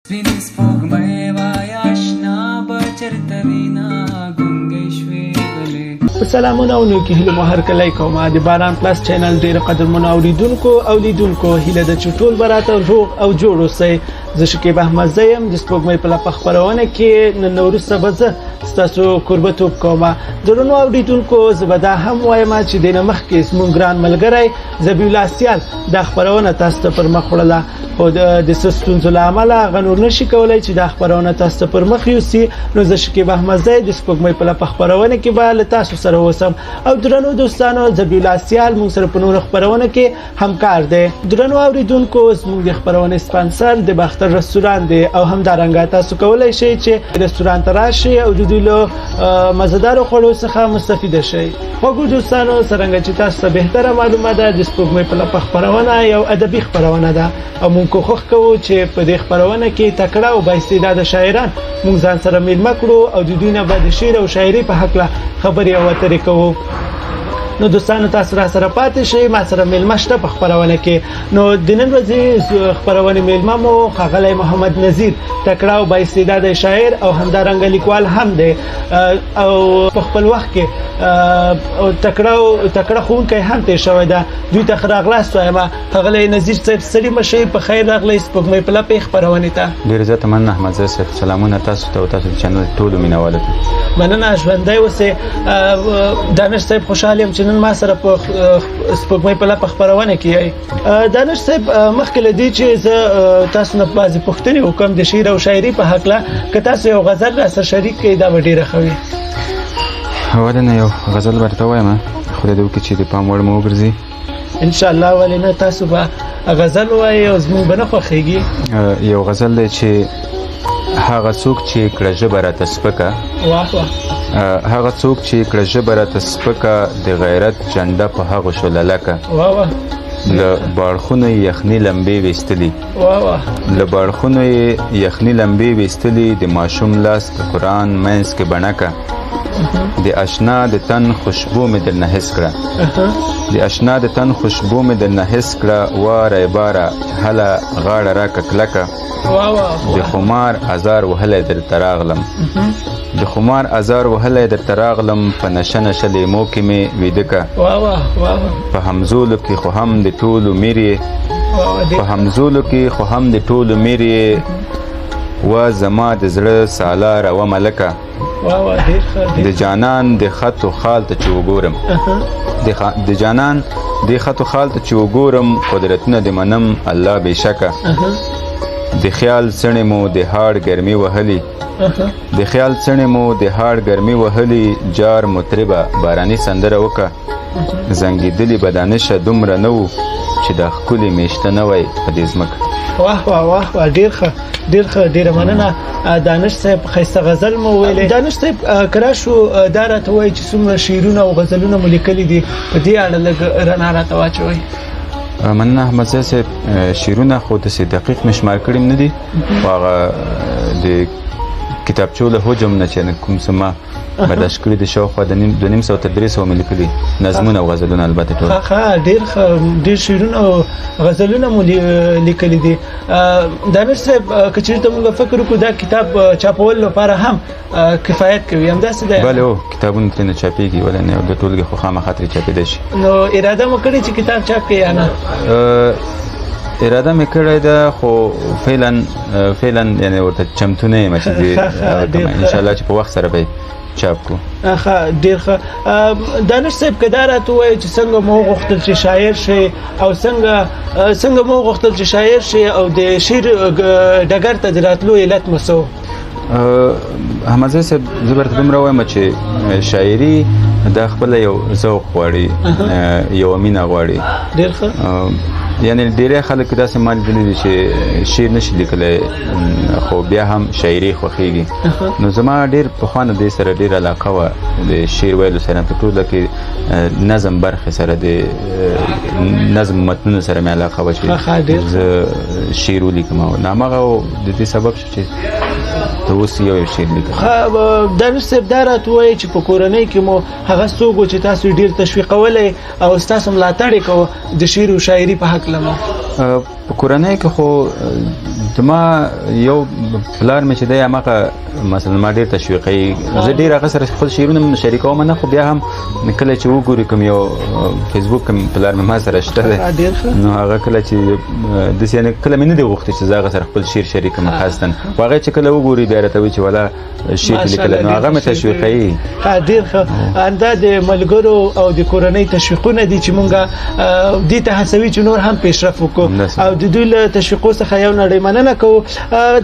سپینې سپوږمۍ وایه اشنا به چېرته وینا ګونګۍ شوې غلې. په سلامونه او نیکې هیلې مو هرکلی کومه د باران پلس چینل ډېر قدرمنو اوریدونکو او لیدونکو هیله ده چې ټول به راته روغ او جوړ اوسئ. زه شکیب احمد زه یم د سپوږمۍ په لپه خپرونه کې نن وروسته به زه ستاسو کوربتوب کومه. درنو اوریدونکو زه به دا هم وایم چې دې نه مخکې زموږ ګران ملګری ذبیح الله سیال دا خپرونه تاسو ته پر مخ وړله، خو د څه ستونزو له امله هغه نور نشي کولی چې دا خپرونه تاسو ته پر مخ یوسي. نو زه شکیب احمد زه د سپوږمۍ په لپه خپرونه کې به له تاسو سره اوسم او درنو دوستانو ذبیح الله سیال موږ سره په نورو خپرونه کې همکار دی. درنو اوریدونکو زموږ د خپرونې سپانسر د باختر رستوران دی او همدارنګه تاسو کولی شئ چې رستوران ته راشئ او د دوی له مزهدارو خوړو څخه مستفیده شئ. خوږو دوستانو څرنګه چې تاسو ته بهتره معلومه ده د سپوږمۍ په لپه خپرونه یو ادبي خپرونه ده او موږ کوښښ کوو چې په دې خپرونه کې تکړه او بااستعداده شاعران موږ ځان سره میلمه کړو او د دوی نه به د شعر او شاعري په هکله خبرې او اترې کوو. نو دوستانو تاسو را سره پاتې شئ، ما سره میلمه شته په خپرونه کې. نو د نن ورځې خپرونې میلمه مو ښاغلی محمد نذیر تکړه او بااستعداده شاعر او همدارنګه لیکوال هم دی او په خپل وخت کې تکړه ښوونکی هم تېر شوی ده. دوی ته ښه راغلاست وایم. ښاغلی نذیر صاحب ستړي مه شئ، په خیر راغلی سپوږمۍ په لپې خپرونې ته. ډېر زیاته مننه احمد زی صاحب. سلامونه تاسو ته او تاسو د چینل ټولو مینوالو ته. مننه، ژوندی اوسئ. دانش صاحب خوشحال یم چې نن ما سره په سپوږمۍ په لپه خپرونه کې یې. دانش صاحب مخکې له دې چې زه تاسو نه بعضې پوښتنې وکړم د شعر او شاعري په هکله، که تاسو یو غزل را سره شریک کړئ دا به ډېره ښه وي. ولې نه یو غزل به درته ووایم، خدای دې وکړي چې د پام وړ مو وګرځي. انشاءالله ولې نه، تاسو به غزل ووایئ او زموږ به نه خوښېږي. یو غزل دی چې هغه څوک چې کړه ژبه راته سپکه، واه واه، هغه څوک چې کړه ژبه راته سپکه د غیرت جنډه په هغو شو للکه. واه واه، له باړخونو یې یخني لمبې ویستلي، واه واه، له باړخونو یې یخني لمبې ویستلي د ماشوم لاس د قرآن منځ کې بڼکه. د اشنا د تن خوشبو مې درنه حس کړه، د اشنا د تن خوشبو مې درنه حس کړه. واره باره هله غاړه راکه کلکه، د خمار ازار وهلی درته راغلم، د خمار ازار وهلی درته راغلم. په نشه نشه لیمو کې مې ویده که، په همزولو کې خو هم د ټولو میر یې، په همزولو کې خو هم د ټولو میر یې. و زما د زړه سالاره و ملکه، د جانان د خط و خال ته چې وګورم، د جانان د خط و خال ته چې وګورم. قدرتونه د منم الله بېشکه، د خیال څڼې مو د هاړ ګرمي وهلي، د خیال څڼې مو د هاړ ګرمي وهلي. جار مطربه باراني سندره وکه، زنګېدلي به دانشه دومره نه وو چې دا ښکلي میشته نه وی په دې ځمکه. واه واه واه واه، ډېر ښه ډېر ښه، ډېره مننه. دانش صاحب ښایسته غزل مو ویلې. دانش صاحب که راشو دا راته وایي چې څومره شعرونه او غزلونه مو لیکلي دي، په دې اړه لږ رڼا راته واچوئ. مننه احمد زی صاحب. شعرونه خو داسې دقیق مې شمار کړي نه دي، خو هغه د کتابچو له حجم نه چې کوم څه ما برداشت کړي دي شاوخوا 250 تر 300 مې لیکلي نظمونه او غزلونه البته ټول. ښه ډېر ښه، ډېر شعرونه او غزلونه مو لیکلي دي. دانش صاحب که چېرته موږ فکر وکړو دا کتاب چاپولو لپاره هم کفایت کوي، همداسې دی؟ بله هو، کتابونه ترېنه چاپېږي، ولې نه، د ټولګې خو خامخا ترې چاپېدی شي. نو اراده مو کړې چې کتاب چاپ کړئ یا نه؟ اراده مې کړې ده، خو فعلا یعنې ورته چمتو نه یم چې انشاءالله چې په وخت سره به چاپ کړو. ښه ډېر ښه. دانش صاحب که دا راته ووایي چې څنګه مو وغوښتل چې شاعر شئ او څنګه مو وغوښتل چې شاعر شئ او د شعر ډګر ته د راتلو علت مو څه و؟ احمد زی صاحب زه به درته دومره وایم چې شاعري دا خپله یو ذوق غواړي، یوه مینه غواړي. ډېر ښه. یعنې ډېری خلک داسې ما لیدلي دي چې شعر نشي لیکلی خو بیا هم شاعري خوښېږي. نو زما ډېر پخوا نه دې سره ډېر علاقه وه د شعر ویلو سره، په ټوله کې نظم برخې سره د نظم متنونو سره مې علاقه وه چې زه شعر ولیکم او هماغه د دې سبب شو چې ته اوس یو شعر لیکم. دانش صاحب دا راته ووایي چې په کورنۍ کې مو هغه څوک و چې تاسو ډېر تشویقولی او ستاسو ملاتړ یې کوه د شعر او شاعري په هکله مو؟ په کورنۍ کې خو زما یو پلار مې چې دی هماغه مثلا ما ډېر تشویقوي زه ډېر هغه سره خپل شعرونه شریکوم نه خو بیا هم کله چې وګوري کوم یو فیسبوک کوم پلار مې ما سره شته دی نو هغه کله چې داسې یعنې کله مې نه دی غوښتي چې زه هغه سره خپل شعر شریک کړم خاصتاً خو هغه چې کله وګوري بیا راته وایي چې والا شعر دې لیکلی نو هغه مې تشویقوي ډېر ښه دا د ملګرو او د کورنۍ تشویقونه دي چې مونږ دې ته هڅوي چې نور هم پیشرفت وکړو او د دوی له تشویقو څخه یو نړۍ مننه کوو.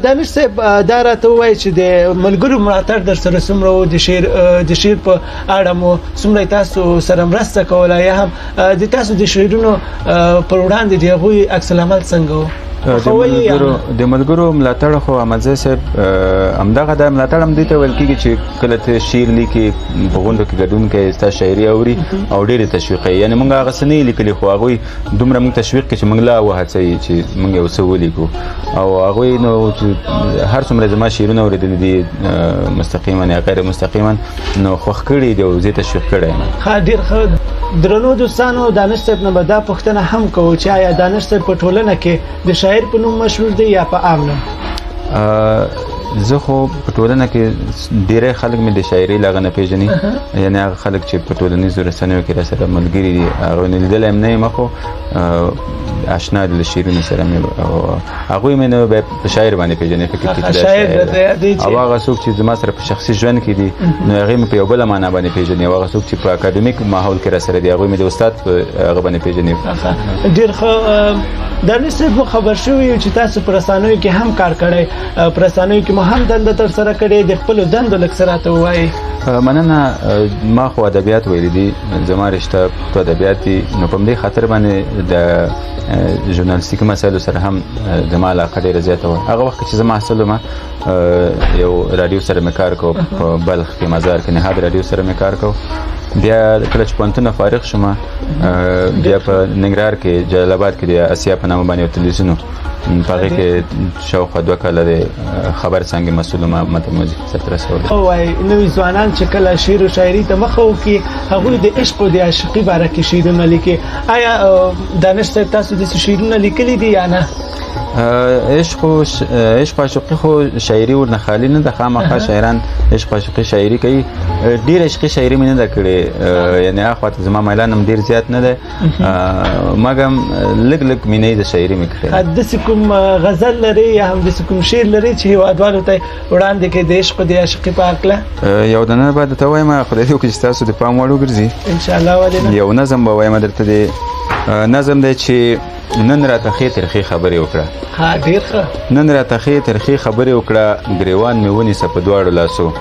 دانش صاحب دا راته ووایي چې د ملګرو ملاتړ در سره څومره و د شعر په اړه مو څومره تاسو سره مرسته کوله یا هم د تاسو د شعرونو پر وړاندې د هغوی عکس العمل څنګه و؟ د ملګرو ملاتړ خو احمدزی صاحب همدغه د ملاتړ هم دې ته ویل کېږي چې کله ته شعر لیکې په غونډو کې ګډون کوې ستا شاعري اوري او ډېرې تشویقوي یعنې موږ هغه څه نه یې لیکلي خو هغوی دومره موږ تشویق کړي چې موږ لا وهڅوي چې موږ یو څه ولیکو او هغوی نو هر څومره زما شعرونه اورېدلي دي مستقیما یا غیر مستقیما نو خوښ کړي دي او زه یې تشویق کړی یم. ډېر ښه درنو دوستانو دانش صاحب نه به دا پوښتنه هم کوو چې آیا دانش صاحب په ټولنه کې د شاعر په نوم مشهور دی یا په عام نوم؟ زه خو په ټولنه کې ډېری خلک مې د شاعري له هغه نه پېژني یعنې هغه خلک چې په ټولنیزو رسنیو کې راسره ملګري دي هغوی نه لیدلی هم نه یم خو آشنا دي له شعرونو سره مې او هغوی مې نه بیا په شاعر باندې پېژني فکر کې چې دا شاعر دی او هغه څوک چې زما سره په شخصي ژوند کې دي نو هغوی مې په یو بله معنا باندې پېژني او هغه څوک چې په اکاډمیک ماحول کې راسره دي هغوی مې د استاد په هغه باندې پېژني. ډېر ښه دانش صاحب خبر شوي یو چې تاسو په رسنیو کې هم کار کړی په رسنیو کې مو هم دنده ترسره کړې د خپلو دندو لږ څه راته ووایئ. مننه ما خو ادبیات ویلي دي زما رشته په ادبیات دي نو په همدې خاطر باندې د ژورنالیستیکي مسایلو سره هم زما علاقه ډېره زیاته وه. هغه وخت چې زه محصل وم یو راډیو سره مې کار کوم په بلخ کې مزار کې نهاد راډیو سره مې کار کوم بیا کله چې پوهنتون نه فارغ شوم بیا په ننګرهار کې جلال آباد کې د اسیا په نامه باندې یو تلویزیون په هغې کې شاوخوا 2 کاله د خبر څانګې مسؤل وم ماته موزیک سرته رسولی. وایي نوي ځوانان چې کله شعر و شاعري ته مخه وکړي هغوی د عشق او د عاشقي باره کې شعرونه لیکي. آیا دانش صاحب تاسو داسې شعرونه لیکلي دي یا نه؟ عشق عاشقي خو شاعري ورنه خالي نه ده خامخا شاعران عشق عاشقي شاعري کوي ډېر عشقي شاعري مې نه ده کړې یعنې هغه خواته زما میلان هم ډېر زیات نه دی مګم لږ لږ مینه د شاعري مې کړې. داسې کوم غزل لري یا هم داسې کوم شعر لري چې هېوادوالو ته وړاندې کړئ د عشق او د عاشقي په هکله؟ یو دننه به درته وایم خدای دې وکړي چې تاسو د پام وړ وګرځي انشاءالله. ولې نه یو نظم به وایم درته دی نظم دی چې نن راته ښې ترخې خبرې وکړه. ډېر ښه. نن راته ښې ترخې خبرې وکړه ګریوان مې ونیسه په دواړو لاسو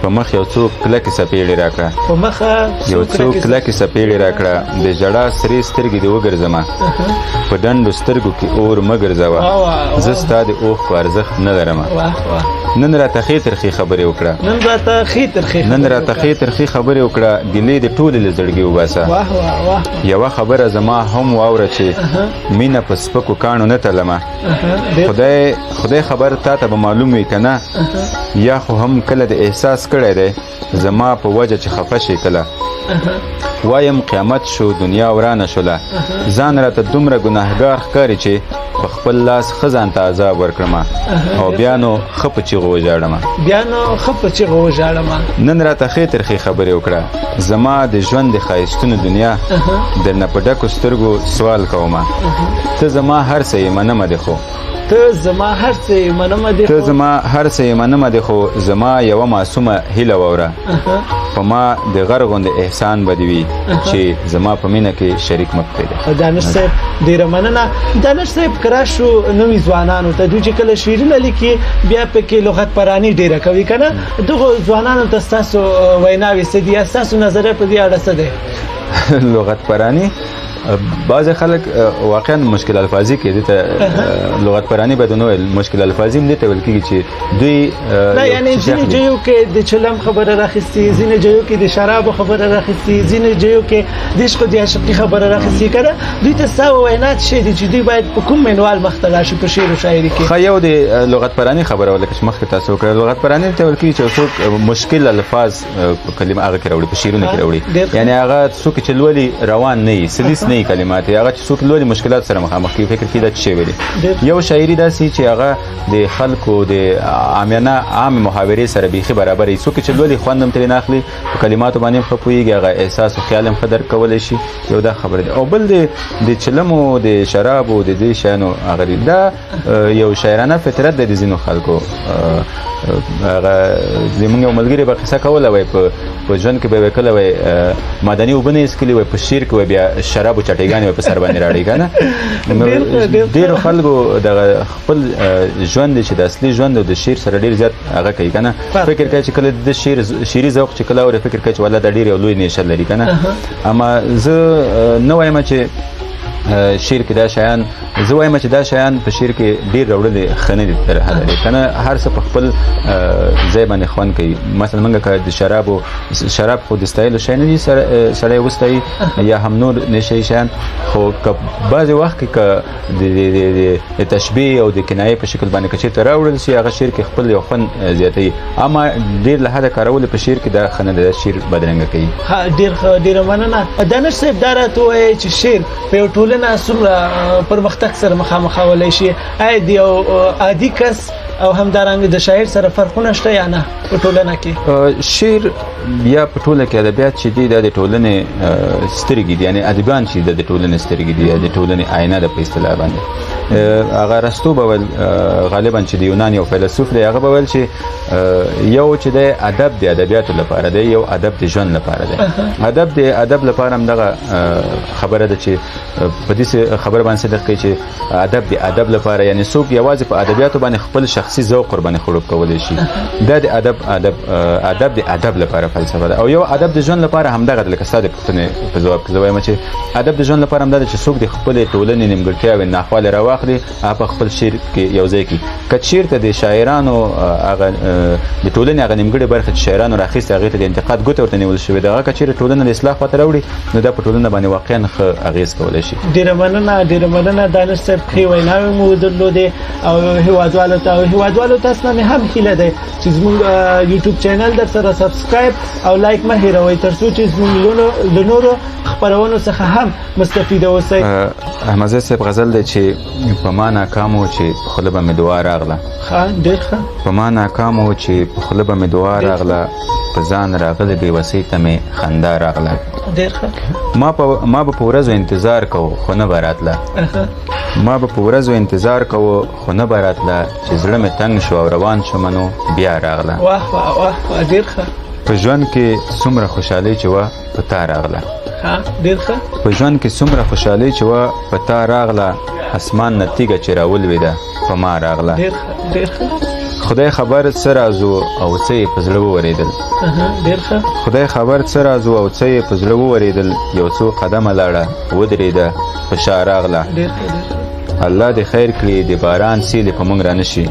په مخ یو څو کلکې څپېړې راکړه په مخه یو څو کلکې څپېړې راکړه د ژړا سرې سترګې دې وګرځمه په ډنډو سترګو کې اور مه ګرځوه زه ستا د اوښکو ارزښت نه لرمه. نن راته ښې ترخې خبرې وکړه نن راته ښې ترخې خبرې وکړه ګیلې د ټولې له زړګي وباسه یوه خبره زما هم واوره چې مینه په سپکو کاڼو نه تلمه خدای خبر تا ته به معلوم وي که نه یا خو هم کله د احساس کړی دی زما په وجه چې خفه شي کله وایم قیامت شو دنیا ورانه شوله ځان راته دومره ګناهګار ښکاري چې په خپل لاس ښه ځان ته عذاب ورکړمه او بیا نو ښه په چیغو وژاړمه نن راته ښې ترخې خبرې وکړه زما د ژوند د ښایستونو دنیا درنه په ډکو سترګو سوال کومه ته زما هر څه یې منمه دی خو ته زما هر څه یې منمه دی خو زما یوه معصومه هیله واوره په ما د غر غوندې احسان به دې وي چې زما په مینه کې شریک مه پرېږده. دانش صاحب ډېره مننه. دانش صاحب که راشو نوي ځوانانو ته دوی چې کله شعرونه لیکي بیا پکې لغت پراني ډېره کوي که نه دغو ځوانانو ته ستاسو ویناوې څه دي یا ستاسو نظریه په دې اړه څه دی؟ لغت پراني بعض خلک واقعا مشکل الفاظي کې دي ته لغت پراني باید نو مشکل الفاظي هم دي ته ویل کېږي چې دوی نه یعنی ځینې ځایو کې د چلم خبره راخیستي ځینې ځایو کې د شرابو خبره راخیستي ځینې ځایو کې د عشق او د عاشقي خبره راخیستي که نه دوی ته ستا وینا څه شی دي چې دوی باید په کوم منوال مخته راشي په شعر و شاعري کې؟ ښه یو د لغت پراني خبره لکه چې مخکې تاسو وکړه لغت پراني ته ویل کېږي چې څوک مشکل الفاظ په کلمه هغه کې راوړي په شعرونو کې راوړي یعنی هغه څوک چې لولي روان نه وي سلیس نه کلمات هغه چې څوک لوی مشکلات سره مخامخ کیږي فکر کې دا څه ویلي یو شاعري داسې چې هغه د خلکو د عامه محاورې سره بیخي برابر څوک چې لوی خوندم ترې نه اخلي په کلماتو باندې هم پوهېږي هغه احساس او خیال هم قدر کولی شي یو دا خبره ده او بل د چلمو د شرابو د دې شیانو هغه دا یو شاعرانه فطرت د ځینو خلکو هغه زمونږ یو ملګري به قصه کوله وایي په ژوند کې به یې کله وایي معدني اوبه نه څښلي وایي په شعر کې وایي بیا شراب او چټېګانې به په سر باندې راړي که نه ډېرو خلکو دغه خپل ژوند چې د اصلي ژوند او د شعر سره ډېر زیات هغه کوي که نه فکر کوي چې کله د شعري ذوق چې کله اوري فکر کوي چې والله دا ډېر یو لوی نیشه لري که نه اما زه نه وایم چې شعر کې دا شیان زه وایم چې دا شیان په شعر کې ډېر راوړل ښه نه دي تر حده لري که نه هر څه په خپل ځای باندې خوند کوي مثلا موږ که د شراب خو د ستایلو شی نه دي سړی وستایي یا هم نور نشهیي شیان خو که بعضې وخت کې که د تشبیه او د کنایې په شکل باندې که چېرته راوړل شي هغه شعر کې خپل یو خوند زیاتوي اما ډېر له حده کارول په شعر کې دا ښه نه ده شعر بدرنګه کوي ډېره مننه دانش صاحب دا راته ووایئ چې شعر په یو ټولنه څومره پرمختګ سره مخامخولی شي آیا د یو عادي کس او همدارنګه د شاعر سره فرقونه شته یا نه په ټولنه کې شعر یا په ټوله کې ادبیات چې دي د ټولنې سترګې دي یعنی ادیبان چې د ټولنې سترګې دي د ټولنې آینه ده په اصطلاح باندې هغه ارسطو به ویل غالبا چې د یونان یو فیلسوف دی هغه به ویل چې یو چې د ادب د ادبیاتو لپاره دی یو ادب د ژوند لپاره دی ادب د ادب لپاره هم دغه خبره ده چې په دې خبره باندې صدق کوي چې ادب د ادب لپاره یعنی څوک یوازې په ادبیاتو باندې خپل شخصي ذوق قرباني خړوب کولی شي دا د ادب د ادب لپاره فلسفه ده او یو ادب د ژوند لپاره هم دغه لکه ساده پوښتنې په ځواب کې زه وایم چې ادب د ژوند لپاره هم دا ده چې څوک د خپلې ټولنې نیمګړتیاوې ناخواله راواخلي په خپل شعر کې یو ځای کړي که چېرته د شاعرانو هغه د ټولنې هغه نیمګړې برخه چې شاعرانو راخیستې هغې ته د انتقاد ګوته ورته نیول شوې ده هغه که چېرې ټولنه د اصلاح خواته راوړي نو دا په ټولنه باندې واقعا ښه اغېز کولی شي ډېره مننه دانش صاحب ښې ویناوې مو درلودې او هیوادوالو تاسو نه مې هم هیله ده چې زموږ یوټیوب چینل در سره سبسکرایب او لایک مه هېروئ تر څو چې زموږ له نورو خپرونو څخه هم مستفیده اوسئ احمدزی صاحب غزل دی چې په ما ناکام و چې په خوله به مې دعا راغله ډېر ښه په ما ناکام و چې په خوله به مې دعا راغله په ځان راغله بېوسۍ ته مې خندا راغله ډېر ښه ما به په ورځو انتظار کوو خو نه به راتله ما به په ورځو انتظار کوو خو نه به راتله چې زړه مې تنګ شو او روان شومه نو بیا راغله واه واه واه ډېر ښه په ژوند کې څومره خوشحالۍ چې وه په تا راغله ډېر ښه په ژوند کې څومره خوشحالۍ چې وه په تا راغله اسمان نه تیږه چې راولوېده په ما راغله ډېر ښه خدای خبر څه راز او څه یې په زړه وورېدل ډېر ښه خدای خبر څه راز او څه یې په زړه وورېدل یو څو قدمه لاړه ودرېده په شا راغله الله دې خیر کړي د باران سیلې په موږ رانشي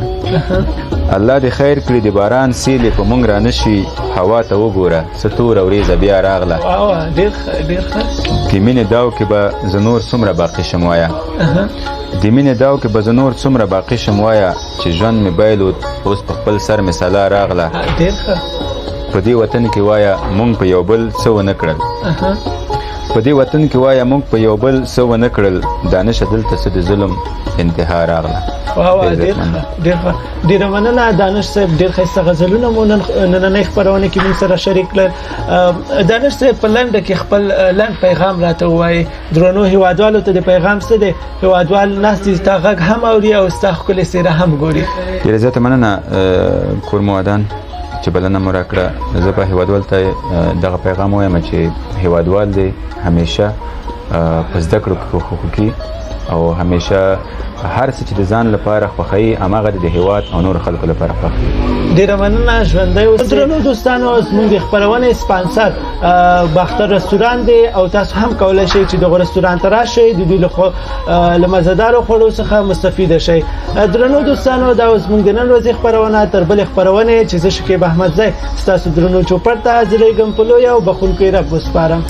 الله دې خیر کړي د باران سیلې په موږ رانشي هوا ته وګوره څه توره وریځه بیا راغله ډېر ښه د مینې داو کې به زه نور څومره باقي شم وایه د مینې داو کې به زه نور څومره باقي شم وایه چې ژوند مې بایلود اوس په خپل سر مې سلا راغله ډېر ښه په دې وطن کې وایه مونږ په یو بل څه ونه کړل په دې وطن کې وایه مونږ په یو بل څه ونه کړل دانشه دلته څه د ظلم انتها راغله ډېره مننه دانش صاحب ډېر ښایسته غزلونه مو نننۍ خپرونه کې موږ سره شریک کړل دانش صاحب په لنډه کې خپل لنډ پیغام راته ووایي درنو هیوادوالو ته د پیغام څه دی هیوادوال ناست دي ستا غږ هم اوري او ستا ښکلې څېره هم ګوري ډېره زیاته مننه کور موادان چې بلنه مو راکړه زه به هیوادوال ته دغه پیغام وایم چې هیوادوال دی همیشه په زده کړو کې خوښي او همیشه هر څه چې د ځان لپاره خوښوي هماغه د هیواد او نور خلکو لپاره خوښوي ډېره مننه ژوندی اوسئ درنو دوستانو زموږ د خپرونې سپانسر باختر رستوران دی او تاسو هم کولی شئ چې دغه رستوران ته راشئ د دوی له مزهدارو خوړو څخه مستفیده شئ درنو دوستانو دا اوس زموږ د نن ورځې خپرونه تر بلې خپرونې چې زه شکیب احمدزی ستاسو درنو چوپړ ته حاضرېږم په لویه او بخښونکي رب وسپارم